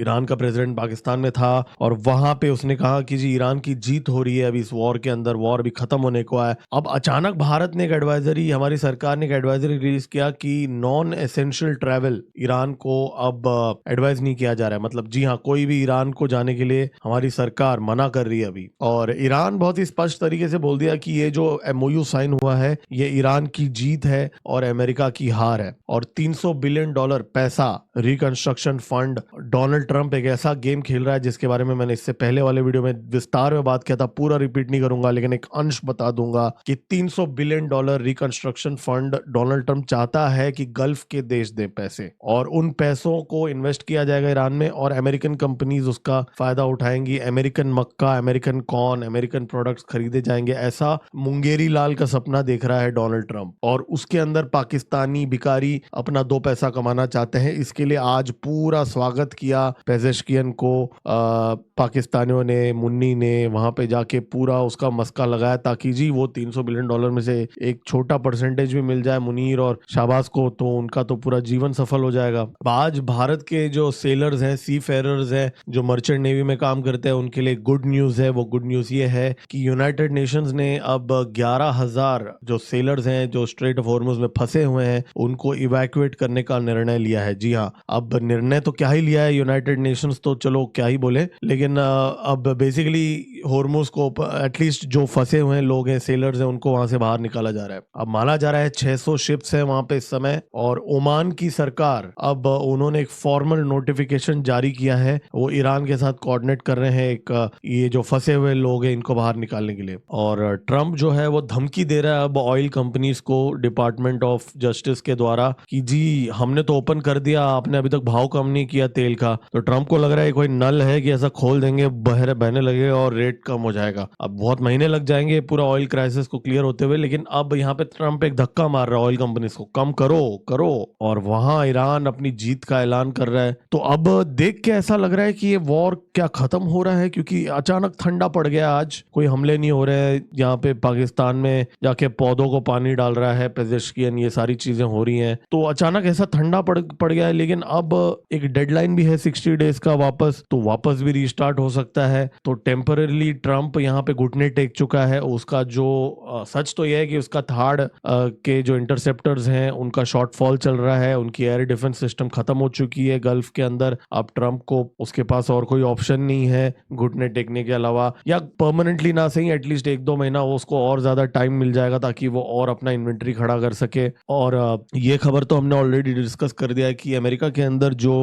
ईरान का प्रेसिडेंट पाकिस्तान में था और वहां पे उसने कहा कि जी ईरान की जीत हो रही है अभी इस वॉर के अंदर, वॉर भी खत्म होने को है। अब अचानक भारत ने एक एडवाइजरी, हमारी सरकार ने एक एडवाइजरी रिलीज किया कि नॉन एसेंशियल ट्रैवल ईरान को अब एडवाइज नहीं किया जा रहा है। मतलब जी हाँ, कोई भी ईरान को जाने के लिए हमारी सरकार मना कर रही है अभी। और ईरान बहुत ही स्पष्ट तरीके से बोल दिया कि ये जो एमओयू साइन हुआ है ये ईरान की जीत है और अमेरिका की हार है। और $300 बिलियन पैसा रिकंस्ट्रक्शन फंड, डोनाल्ड ट्रंप एक ऐसा गेम खेल रहा है जिसके बारे में मैंने इससे पहले वाले वीडियो में विस्तार में बात किया था, पूरा रिपीट नहीं करूंगा लेकिन एक अंश बता दूंगा कि $300 billion reconstruction fund Donald Trump चाहता है कि गल्फ के देश दें पैसे, और उन पैसों को इन्वेस्ट किया जाएगा ईरान में और अमेरिकन कंपनीज उसका फायदा उठाएंगी। अमेरिकन मक्का, अमेरिकन कॉर्न, अमेरिकन प्रोडक्ट्स खरीदे जाएंगे। ऐसा मुंगेरी लाल का सपना देख रहा है डोनाल्ड ट्रंप, और उसके अंदर पाकिस्तानी भिखारी अपना दो पैसा कमाना चाहते हैं। इसके लिए आज पूरा स्वागत किया पेजेश्कियन को पाकिस्तानियों ने, मुन्नी ने वहां पे जाके पूरा उसका मस्का लगाया ताकि जी वो $300 बिलियन में से एक छोटा परसेंटेज भी मिल जाए मुनीर और शाहबाज को, तो उनका तो पूरा जीवन सफल हो जाएगा। आज भारत के जो सेलर्स हैं, सी फेरर्स हैं, जो मर्चेंट नेवी में काम करते हैं, उनके लिए गुड न्यूज है। वो गुड न्यूज ये है कि यूनाइटेड नेशंस ने अब 11,000 जो सेलर्स हैं जो स्ट्रेट ऑफ हॉर्मुज में फंसे हुए हैं उनको इवैक्यूएट करने का निर्णय लिया है। जी हाँ, अब निर्णय तो क्या ही लिया है यूनाइटेड नेशंस, तो चलो क्या ही बोले, लेकिन अब बेसिकली हॉर्मुज को एटलीस्ट जो फंसे हुए लोग हैं, सेलर्स हैं, उनको वहां से बाहर निकाला जा रहा है। अब माना जा रहा है 600 शिप्स हैं वहां पे इस समय, और ओमान की सरकार अब उन्होंने एक फॉर्मल नोटिफिकेशन जारी किया है। वो ईरान के साथ कोऑर्डिनेट कर रहे हैं एक ये जो फंसे हुए लोग हैं इनको बाहर निकालने के लिए। और ट्रंप जो है वो धमकी दे रहा है अब ऑयल कंपनीज को डिपार्टमेंट ऑफ जस्टिस के द्वारा कि जी हमने तो ओपन कर दिया, आपने अभी तक भाव कम नहीं किया तेल का। तो ट्रंप को लग रहा है कोई नल है कि ऐसा खोल देंगे, बहने लगे और रेट कम हो जाएगा। अब बहुत महीने लग जाएंगे पूरा ऑयल क्राइसिस को क्लियर होते हुए, लेकिन अब यहाँ पे ट्रंप एक धक्का मार रहा है ऑयल कंपनीज को, कम करो करो, और वहां ईरान अपनी जीत का ऐलान कर रहा है। तो अब देख के ऐसा लग रहा है कि ये वॉर क्या खत्म हो रहा है, क्योंकि अचानक ठंडा पड़ गया। आज कोई हमले नहीं हो रहे हैं यहाँ पे, पाकिस्तान में जाके पौधों को पानी डाल रहा है पेजेश्कियन, ये सारी चीजें हो रही हैं। तो अचानक ऐसा ठंडा पड़ गया है, लेकिन अब एक डेडलाइन भी है 60 डेज का वापस, तो वापस भी रीस्टार्ट हो सकता है। तो टेम्पररी ट्रंप यहाँ पे घुटने टेक चुका है। उसका जो सच तो यह है कि उसका थार्ड के जो इंटरसेप्टर्स हैं उनका शॉर्टफॉल चल रहा है, उनकी एयर डिफेंस सिस्टम खत्म हो चुकी है गल्फ के अंदर। अब ट्रंप को उसके पास और कोई ऑप्शन नहीं है घुटने टेकने के अलावा, या परमानेंटली ना सही एटलीस्ट 1-2 महीना उसको और ज्यादा टाइम मिल जाएगा ताकि वो और अपना इन्वेंट्री खड़ा कर सके। और ये खबर तो हमने ऑलरेडी डिस्कस कर दिया है कि अमेरिका के अंदर जो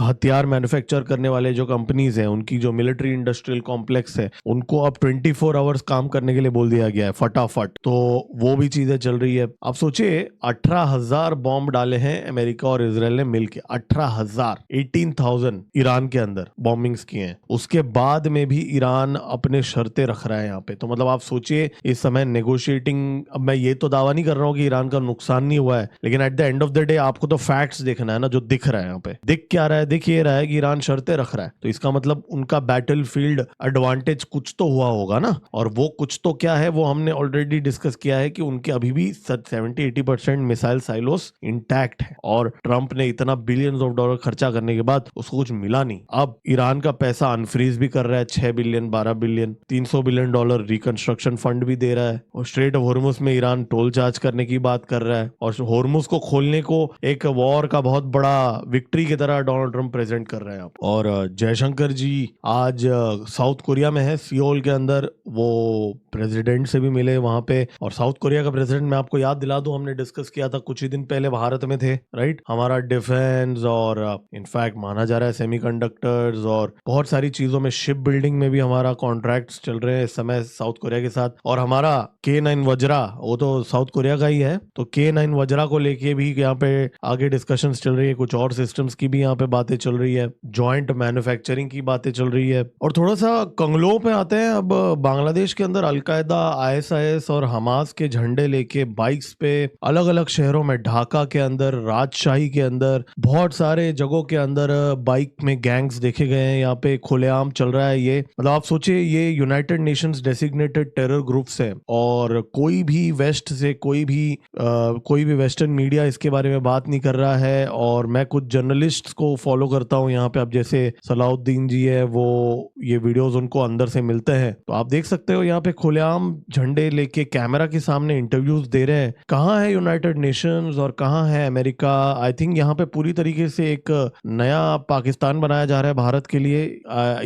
हथियार मैन्युफैक्चर करने वाले जो कंपनीज हैं, उनकी जो मिलिट्री इंडस्ट्रियल कॉम्प्लेक्स है, उनको अब 24 आवर्स काम करने के लिए बोल दिया गया है फटाफट। तो वो भी चीजें चल रही है। अब सोचिए 18,000 बॉम्ब डाले हैं अमेरिका और इजराइल ने मिलकर, 18,000 ईरान के अंदर बॉम्बिंग्स किए हैं। उसके बाद में भी ईरान अपने शर्तें रख रहा है यहाँ पे। तो मतलब आप सोचिए इस समय नेगोशिएटिंग, अब मैं ये तो दावा नहीं कर रहा हूँ कि ईरान का नुकसान नहीं हुआ है, लेकिन at the end of the day आपको तो फैक्ट्स देखना है ना, जो दिख रहा है यहाँ पे। दिख क्या रहा है? दिख ये रहा है कि ईरान शर्तें रख रहा है, तो इसका मतलब उनका बैटलफील्ड एडवांटेज कुछ तो हुआ होगा ना। और वो कुछ तो क्या है वो हमने ऑलरेडी डिस्कस किया है कि उनके अभी भी 70-80% मिसाइल साइलोस इंटैक्ट है, और ट्रंप ने इतना बिलियंस ऑफ डॉलर खर्चा करने के बाद उसको कुछ मिला नहीं। अब ईरान का पैसा अनफ्रीज भी कर रहा है, 6 billion 12 billion $300 billion reconstruction fund भी दे रहा है, और स्ट्रेट ऑफ हॉर्मुज में ईरान टोल चार्ज करने की बात कर रहा है, और हॉर्मुज को खोलने को एक वॉर का बहुत बड़ा विक्ट्री की तरह डोनाल्ड ट्रंप प्रेजेंट कर रहे हैं। और जयशंकर जी आज साउथ कोरिया में है, सियोल के अंदर, वो प्रेसिडेंट से भी मिले वहां पे। और साउथ कोरिया का प्रेसिडेंट, मैं आपको याद दिला दूं, हमने डिस्कस किया था कुछ ही दिन पहले, भारत में थे, राइट। हमारा डिफेंस और इनफैक्ट माना जा रहा है सेमीकंडक्टर्स और बहुत सारी चीजों में, शिप बिल्डिंग में भी हमारा कॉन्ट्रैक्ट्स चल रहे हैं इस समय साउथ कोरिया के साथ। और हमारा K9 वज्रा, वो तो साउथ कोरिया का ही है, तो K9 वज्रा को लेके भी यहाँ पे आगे डिस्कशंस चल रही है। कुछ और सिस्टम्स की भी यहाँ पे बातें चल रही है, जॉइंट मैन्युफैक्चरिंग की बातें चल रही है। और थोड़ा सा थोड़ा कंगलों पे आते हैं। अब बांग्लादेश के अंदर अलकायदा, आईएसआईएस और हमास के झंडे लेके बाइक्स पे अलग अलग शहरों में, ढाका के अंदर, राजशाही के अंदर, बहुत सारे जगहों के अंदर बाइक में गैंग्स देखे गए हैं। यहाँ पे खुलेआम चल रहा है ये। मतलब आप सोचिए, ये United Nations designated terror groups है और कोई भी वेस्ट से, कोई भी वेस्टर्न मीडिया इसके बारे में बात नहीं कर रहा है। और मैं कुछ जर्नलिस्ट को फॉलो करता हूँ यहाँ पे। अब जैसे सलाउद्दीन जी है, वो ये वीडियोस उनको अंदर से मिलते हैं, तो आप देख सकते हो यहाँ पे खुलेआम झंडे लेके कैमरा के सामने इंटरव्यूज दे रहे हैं। कहाँ है यूनाइटेड नेशंस और कहाँ है अमेरिका? आई थिंक यहाँ पे पूरी तरीके से एक नया पाकिस्तान बनाया जा रहा है भारत के लिए।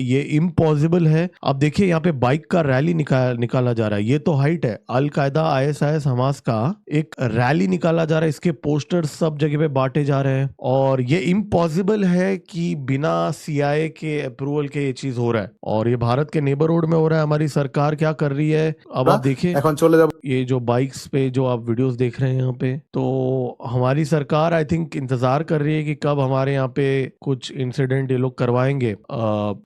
ये इम्पॉसिबल है। अब देखिए यहाँ पे बाइक का रैली निकाला जा रहा है। ये तो हाइट है। अल कायदा, आईएसआईएस, हमास का एक रैली निकाला जा रहा है। इसके पोस्टर्स सब जगह पे बांटे जा रहे हैं और ये इम्पॉसिबल है कि बिना सीआईए के अप्रूवल के ये चीज हो रहा है। और ये भारत के नेबरहुड में हो रहा है। हमारी सरकार क्या कर रही है अब आप देखिए। ये जो बाइक्स पे जो आप वीडियोस देख रहे हैं यहाँ पे, तो हमारी सरकार आई थिंक इंतजार कर रही है कि कब हमारे यहाँ पे कुछ इंसिडेंट ये लोग करवाएंगे।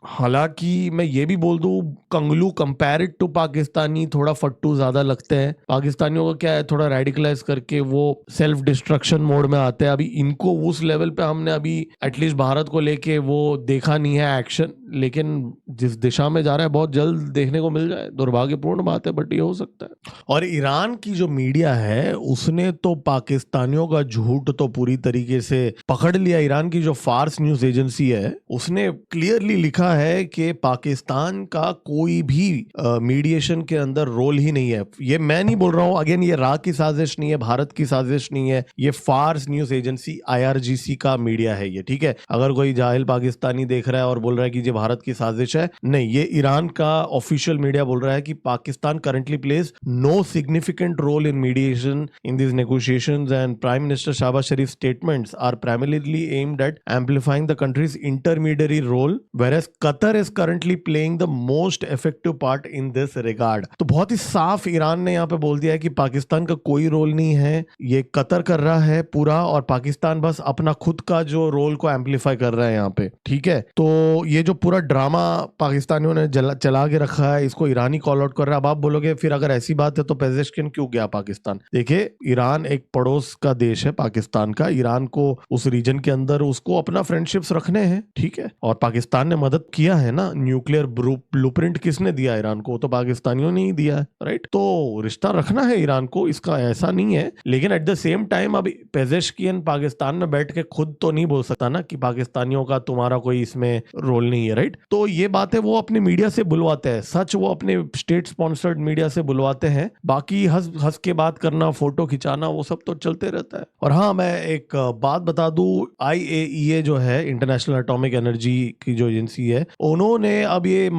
हालांकि मैं ये भी बोल दूं, कंगलू कंपेयर्ड टू पाकिस्तानी थोड़ा फट्टू ज्यादा लगते हैं। पाकिस्तानियों का क्या है, थोड़ा रेडिकलाइज करके वो सेल्फ डिस्ट्रक्शन मोड में आते हैं। अभी इनको उस लेवल पे हमने अभी एटलीस्ट भारत को लेके वो देखा नहीं है एक्शन, लेकिन जिस दिशा में जा रहा है बहुत जल्द देखने को मिल जाए। दुर्भाग्यपूर्ण बात है बट ये हो सकता है। और ईरान की जो मीडिया है उसने तो पाकिस्तानियों का झूठ तो पूरी तरीके से पकड़ लिया। ईरान की जो फार्स न्यूज एजेंसी है उसने क्लियरली लिखा है कि पाकिस्तान का कोई भी मीडिएशन के अंदर रोल ही नहीं है। ये मैं नहीं बोल रहा हूं, अगेन ये राह की साजिश नहीं है, भारत की साजिश नहीं है। ये फार्स न्यूज एजेंसी IRGC का मीडिया है ये, ठीक है। अगर कोई जाहिल पाकिस्तानी देख रहा है और बोल रहा है कि ये भारत की साजिश है, नहीं, ये ईरान का ऑफिशियल मीडिया बोल रहा है कि Pakistan currently plays no significant role in mediation in this negotiations and prime minister Shahbaz Sharif statements are primarily aimed at amplifying the country's intermediary role, whereas Qatar is currently playing the most effective part in this regard। तो बहुत ही साफ Iran ने यहाँ पे बोल दिया है कि पाकिस्तान का कोई रोल नहीं है, ये कतर कर रहा है पूरा, और पाकिस्तान बस अपना खुद का जो रोल को एम्पलीफाई कर रहा है यहाँ पे, ठीक है। तो ये जो पूरा ड्रामा पाकिस्तानियों ने चला के रखा है, इसको ईरानी कॉल आउट कर रहा है। अब आप बोलोगे फिर अगर ऐसी बात है तो पेजेश्किन क्यों गया पाकिस्तान? देखिए, ईरान एक पड़ोस का देश है पाकिस्तान का। ईरान को उस रीजन के अंदर उसको अपना फ्रेंडशिप्स रखने हैं, ठीक है। और पाकिस्तान ने मदद किया है ना। न्यूक्लियर ब्लूप्रिंट किसने दिया ईरान को? तो पाकिस्तानियों ने ही दिया है, राइट। तो रिश्ता रखना है ईरान को, इसका ऐसा नहीं है। लेकिन एट द सेम टाइम अब पेजेश्किन पाकिस्तान में बैठ के खुद तो नहीं बोल सकता ना कि पाकिस्तानियों का तुम्हारा कोई इसमें रोल नहीं है, राइट। तो ये बातें वो अपने मीडिया से बुलवाते हैं, सच वो अपने स्टेट स्पॉन्सर्ड मीडिया से बुलवाते हैं। बाकी हंस के बात करना, फोटो खिंचाना, वो सब तो चलते रहता है। और हाँ, मैं एक बात बता दूं, IAEA जो है, इंटरनेशनल एटॉमिक एनर्जी की जो एजेंसी है, उन्होंने अब ये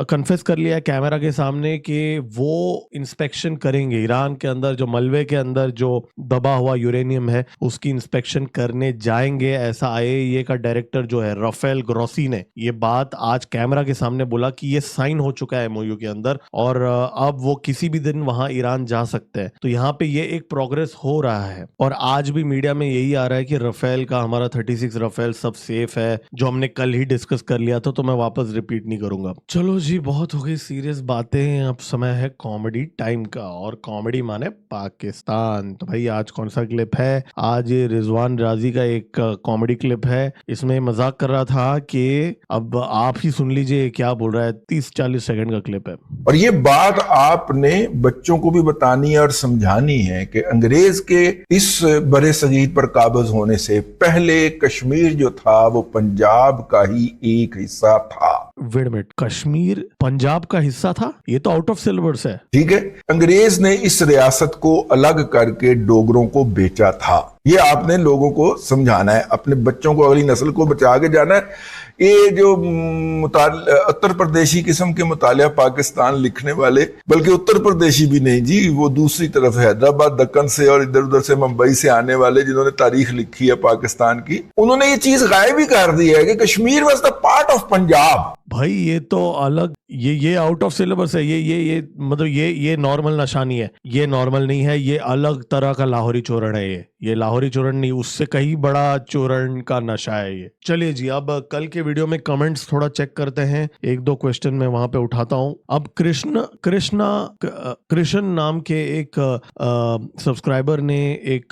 कन्फेस कर लिया कैमरा के सामने कि वो इंस्पेक्शन करेंगे ईरान के अंदर जो मलबे के अंदर जो दबा हुआ यूरेनियम है, उसकी इंस्पेक्शन करने जाएंगे। ऐसा IAEA का डायरेक्टर जो है राफेल ग्रोसी ने ये बात आज कैमरा के सामने बोला कि ये साइन हो चुका है MOU के अंदर और अब वो किसी भी दिन वहां ईरान जा सकते हैं। तो यहाँ पे ये एक प्रोग्रेस हो रहा है। और आज भी मीडिया में यही आ रहा है कि राफेल का, हमारा 36 राफेल सब सेफ है, जो हमने कल ही डिस्कस कर लिया था, तो मैं वापस रिपीट नहीं करूंगा। चलो जी, बहुत हो गई सीरियस बातें, अब समय है कॉमेडी टाइम का। और कॉमेडी माने पाकिस्तान। तो भाई आज कौन सा क्लिप है? आज रिजवान राजी का एक कॉमेडी क्लिप है। इसमें मजाक कर रहा था कि अब आप ही सुन लीजिए क्या बोल रहा है। 30-40 सेकंड का क्लिप है। और ये बात आपने बच्चों को भी बतानी है और समझानी है कि अंग्रेज के इस बड़े सगीर पर काबिज होने से पहले कश्मीर जो था वो पंजाब का ही एक हिस्सा था। वेट मिनट, कश्मीर पंजाब का हिस्सा था? ये तो आउट ऑफ सिलेबस है। ठीक है, अंग्रेज ने इस रियासत को अलग करके डोगरों को बेचा था। ये आपने लोगों को समझाना है, अपने बच्चों को, अगली नस्ल को बचा के जाना है। ये जो उत्तर प्रदेशी किस्म के मुतालिया पाकिस्तान लिखने वाले, बल्कि उत्तर प्रदेशी भी नहीं जी, वो दूसरी तरफ हैदराबाद, दक्कन से और इधर उधर से मुंबई से आने वाले जिन्होंने तारीख लिखी है पाकिस्तान की, उन्होंने ये चीज गायब ही कर दी है कि Kashmir was the part of Punjab. भाई ये तो अलग, ये आउट ऑफ सिलेबस है, ये मतलब ये नॉर्मल नशा नहीं है, ये नॉर्मल नहीं है, ये अलग तरह का लाहौरी चूर्ण है, ये लाहौरी चूर्ण नहीं, उससे कहीं बड़ा चूर्ण का नशा है ये। चलिए जी, अब कल के वीडियो में कमेंट्स थोड़ा चेक करते हैं, एक दो क्वेश्चन मैं वहां पे उठाता हूं। अब कृष्ण नाम के एक सब्सक्राइबर ने एक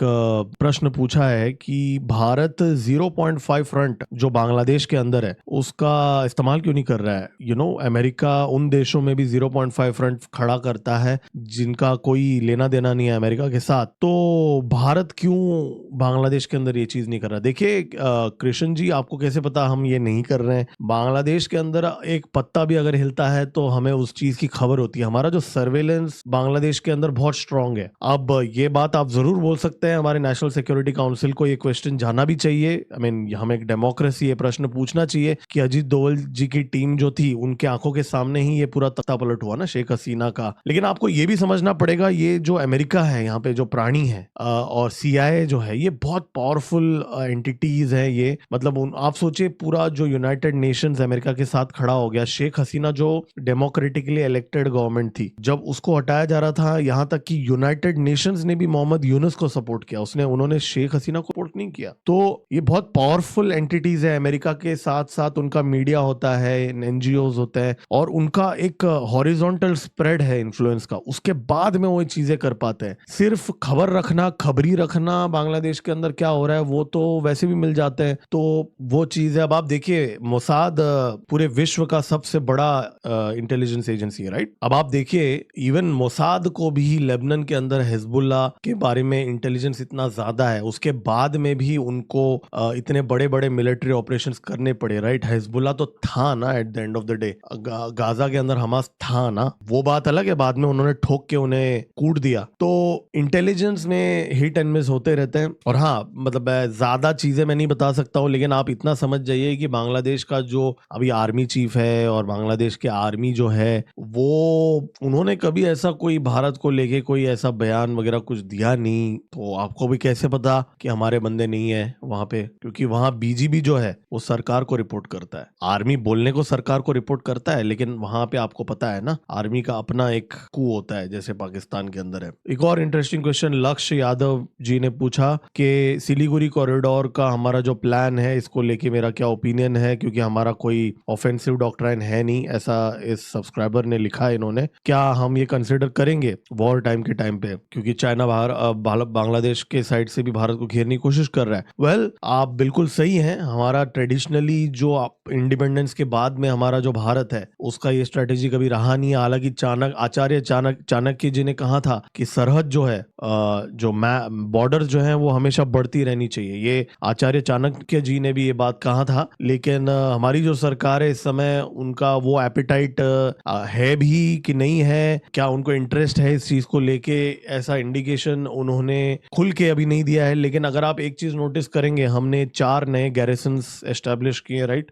प्रश्न पूछा है कि भारत 0.5 फ्रंट जो बांग्लादेश के अंदर है उसका इस्तेमाल क्यों नहीं कर रहा है। अमेरिका उन देशों में भी 0.5 फ्रंट खड़ा करता है जिनका कोई लेना देना नहीं है अमेरिका के साथ, तो भारत क्यों बांग्लादेश के अंदर ये चीज नहीं कर रहा। देखिए कृष्ण जी, आपको कैसे पता हम ये नहीं कर रहे हैं। बांग्लादेश के अंदर एक पत्ता भी अगर हिलता है तो हमें उस चीज की खबर होती है। हमारा जो सर्वेलेंस बांग्लादेश के अंदर बहुत स्ट्रांग है। अब ये बात आप जरूर बोल सकते हैं, हमारे नेशनल सिक्योरिटी काउंसिल को ये क्वेश्चन जाना भी चाहिए। हम एक डेमोक्रेसी, ये प्रश्न पूछना चाहिए कि अजीत डोवल जी की टीम जो थी उनके आंखों के सामने ही ये पूरा तख्ता पलट हुआ ना शेख हसीना का। लेकिन आपको ये भी समझना पड़ेगा, ये जो अमेरिका है यहाँ पे जो प्राणी है और CIA जो है, ये बहुत पावरफुल एंटिटीज है ये। मतलब आप सोचिए, पूरा जो यूनाइटेड नेशंस अमेरिका के साथ खड़ा हो गया। शेख हसीना जो डेमोक्रेटिकली इलेक्टेड गवर्नमेंट थी, जब उसको हटाया जा रहा था, यहाँ तक कि यूनाइटेड नेशंस ने भी मोहम्मद यूनुस को सपोर्ट किया, उन्होंने शेख हसीना को सपोर्ट नहीं किया। तो ये बहुत पावरफुल एंटिटीज है। अमेरिका के साथ साथ उनका मीडिया होता है, NGOs होते हैं, और उनका एक हॉरिजॉन्टल स्प्रेड है इन्फ्लुएंस का। उसके बाद में वो चीजें कर पाते हैं। सिर्फ खबर रखना, खबरी रखना बांग्लादेश के अंदर क्या हो रहा है वो तो वैसे भी मिल जाते हैं, तो वो चीज है। अब आप देखिए, मोसाद पूरे विश्व का सबसे बड़ा इंटेलिजेंस एजेंसी है, राइट। अब आप देखिए, इवन मोसाद को भी लेबनान के अंदर हिजबुल्लाह के बारे में इंटेलिजेंस इतना ज्यादा है, उसके बाद में भी उनको इतने बड़े बड़े मिलिट्री ऑपरेशंस करने पड़े, राइट। हिजबुल्लाह तो था ना at the end of the day, Gaza के अंदर हमास था ना, वो बात अलग है, बाद में उन्होंने ठोक के उन्हें कूट दिया। तो इंटेलिजेंस में हिट एंड मिस होते रहते हैं। और हाँ, मतलब ज्यादा चीजें मैं नहीं बता सकता हूँ, लेकिन आप इतना समझ जाइए कि बांग्लादेश का जो अभी आर्मी चीफ है और बांग्लादेश के आर्मी जो है, वो उन्होंने कभी ऐसा कोई भारत को लेके कोई ऐसा बयान वगैरह कुछ दिया नहीं। तो आपको भी कैसे पता कि हमारे बंदे नहीं है वहां पे, क्योंकि वहां BGB जो है वो सरकार को रिपोर्ट करता है। आर्मी बोलने को सरकार को रिपोर्ट करता है, लेकिन वहां पे आपको पता है ना, आर्मी का अपना एक कू होता है, जैसे पाकिस्तान के अंदर है। एक और इंटरेस्टिंग क्वेश्चन लक्ष्य यादव जी ने पूछा कि सिलीगुड़ी कॉरिडोर का हमारा जो प्लान है, इसको लेके मेरा क्या ओपिनियन है, क्योंकि हमारा कोई ऑफेंसिव डॉक्ट्राइन है नहीं, ऐसा इस सब्सक्राइबर ने लिखा है इन्होंने। क्या हम ये कंसिडर करेंगे वॉर टाइम के टाइम पे, क्योंकि चाइना बांग्लादेश के साइड से भी भारत को घेरने की कोशिश कर रहा है। वेल, आप बिल्कुल सही हैं। हमारा ट्रेडिशनली जो इंडिपेंडेंस के बाद में हमारा जो भारत है, उसका ये स्ट्रेटेजी कभी रहा नहीं है। हालांकि आचार्य चाणक्य जी ने कहा था कि सरहद जो है, जो बॉर्डर जो है, वो हमेशा बढ़ती रहनी चाहिए। ये आचार्य चाणक्य जी ने भी ये बात कहा था। लेकिन हमारी जो सरकार है इस समय, उनका वो एपिटाइट है भी कि नहीं है, क्या उनको इंटरेस्ट है इस चीज को लेके, ऐसा इंडिकेशन उन्होंने खुल के अभी नहीं दिया है। लेकिन अगर आप एक चीज नोटिस करेंगे, हमने 4 नए गैरिसन्स एस्टेब्लिश किए, राइट।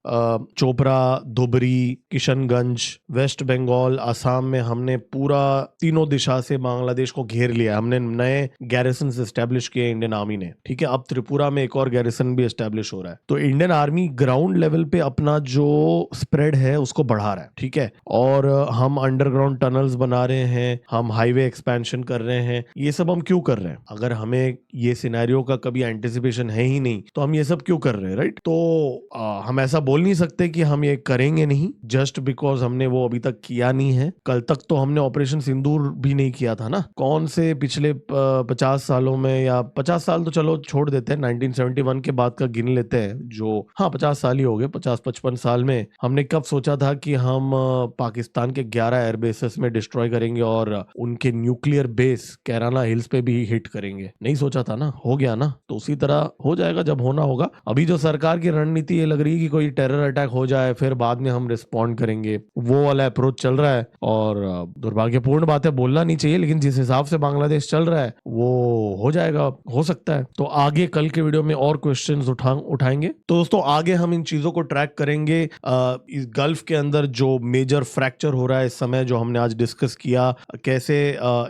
चोपड़ा, धुबरी, किशनगंज, वेस्ट बंगाल, आसाम में हमने पूरा तीनों दिशा से बांग्लादेश को घेर लिया। हमने नए गैरिसन्स एस्टेब्लिश किए इंडियन आर्मी ने, ठीक है। अब त्रिपुरा में एक और गैरिसन भी एस्टेब्लिश हो रहा है। तो इंडियन आर्मी ग्राउंड लेवल पे अपना जो स्प्रेड है उसको बढ़ा रहा है, ठीक है। और हम अंडरग्राउंड टनल्स बना रहे हैं, हम हाईवे एक्सपेंशन कर रहे हैं। ये सब हम क्यों कर रहे हैं? अगर हमें ये सिनेरियो का कभी एंटिसिपेशन है ही नहीं, तो हम ये सब क्यों कर रहे हैं, राइट। तो हम ऐसा बोल नहीं सकते कि हम ये करेंगे नहीं जस्ट बिकॉज हमने वो अभी तक किया नहीं है। कल तक तो हमने ऑपरेशन सिंदूर भी नहीं किया था ना। कौन से पिछले 50 सालों में, या 50 साल तो चलो छोड़ देते हैं, 1971 के बाद का गिन लेते हैं, जो 50 साल ही हो गए। 50-55 साल में हमने कब सोचा था कि हम पाकिस्तान के 11 एयरबेसेस में डिस्ट्रॉय करेंगे और उनके न्यूक्लियर बेस कैराना हिल्स पे भी हिट करेंगे? नहीं सोचा था ना। हो गया ना, तो उसी तरह हो जाएगा जब होना होगा। अभी जो सरकार की रणनीति ये लग रही है कि कोई टेरर अटैक हो जाए, फिर बाद में हम रिस्पॉन्ड करेंगे, वो वाला अप्रोच चल रहा है। और दुर्भाग्यपूर्ण बात है, बोलना नहीं चाहिए, लेकिन जिस हिसाब से बांग्लादेश चल रहा है वो हो जाएगा, हो सकता है। तो आगे कल के वीडियो में और क्वेश्चंस उठाएंगे। तो दोस्तों, आगे हम इन चीजों को ट्रैक करेंगे। इस गल्फ के अंदर जो मेजर फ्रैक्चर हो रहा है इस समय, जो हमने आज डिस्कस किया, कैसे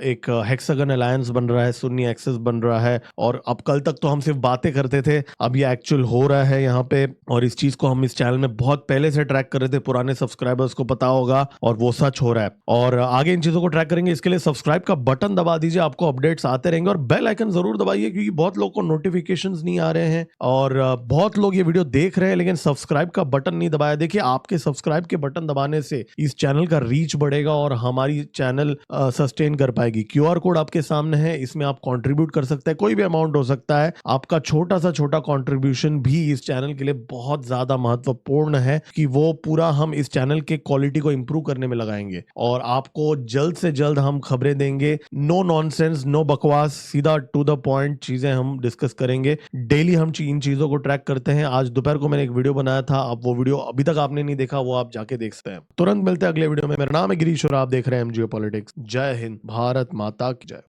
एक हेक्सागन अलायंस बन रहा है, सुन्नी एक्सेस बन रहा है। और अब कल तक तो हम सिर्फ बातें करते थे, अब ये एक्चुअल हो रहा है यहाँ पे। और इस चीज को हम इस चैनल में बहुत पहले से ट्रैक ट्रैक कर रहे थे, पुराने सब्सक्राइबर्स को पता होगा और वो सच हो रहा है। और आगे इन चीजों को ट्रैक करेंगे, इसके लिए सब्सक्राइब का बटन दबा दीजिए, आपको अपडेट्स आते रहेंगे। और बेल आइकन जरूर दबाइए, क्योंकि बहुत लोग को नोटिफिकेशंस नहीं आ रहे हैं और बहुत लोग ये वीडियो देख रहे हैं लेकिन सब्सक्राइब का बटन नहीं दबाया। देखिए, आपके सब्सक्राइब के बटन दबाने से इस चैनल का रीच बढ़ेगा और हमारी चैनल सस्टेन कर पाएगी। क्यूआर कोड आपके सामने है, इसमें आप कंट्रीब्यूट कर सकते हैं, कोई भी अमाउंट हो सकता है। आपका छोटा सा छोटा कंट्रीब्यूशन भी इस चैनल के लिए बहुत ज्यादा महत्वपूर्ण है कि वो पूरा हम इस चैनल के क्वालिटी को इंप्रूव करने में लगाएंगे। और आपको जल्द से जल्द हम खबरें देंगे, नो नॉनसेंस, नो बकवास, सीधा टू द पॉइंट चीजें हम डिस्कस करेंगे। डेली हम इन चीजों को ट्रैक करते हैं। आज दोपहर को मैंने एक वीडियो बनाया था, अब वो वीडियो अभी तक आपने नहीं देखा, वो आप जाके देख सकते हैं। तुरंत मिलते हैं अगले वीडियो में। मेरा नाम है गिरीश और आप देख रहे हैं एमजीओ पॉलिटिक्स। जय हिंद, भारत माता की जय।